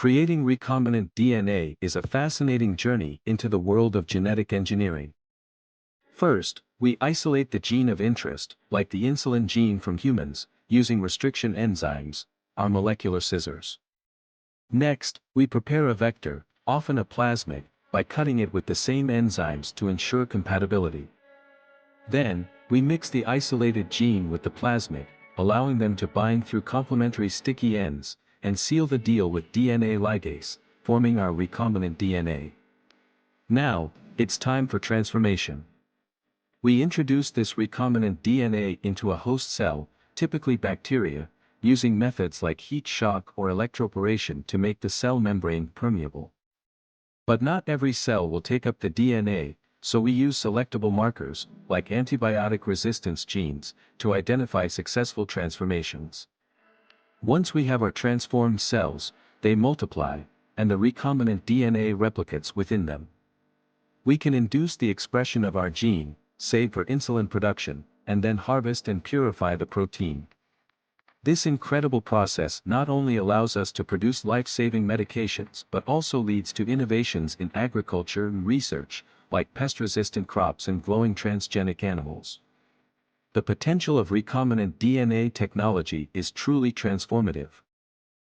Creating recombinant DNA is a fascinating journey into the world of genetic engineering. First, we isolate the gene of interest, like the insulin gene from humans, using restriction enzymes, our molecular scissors. Next, we prepare a vector, often a plasmid, by cutting it with the same enzymes to ensure compatibility. Then, we mix the isolated gene with the plasmid, allowing them to bind through complementary sticky ends, and seal the deal with DNA ligase, forming our recombinant DNA. Now, it's time for transformation. We introduce this recombinant DNA into a host cell, typically bacteria, using methods like heat shock or electroporation to make the cell membrane permeable. But not every cell will take up the DNA, so we use selectable markers, like antibiotic resistance genes, to identify successful transformations. Once we have our transformed cells, they multiply, and the recombinant DNA replicates within them. We can induce the expression of our gene, say for insulin production, and then harvest and purify the protein. This incredible process not only allows us to produce life-saving medications but also leads to innovations in agriculture and research, like pest-resistant crops and glowing transgenic animals. The potential of recombinant DNA technology is truly transformative.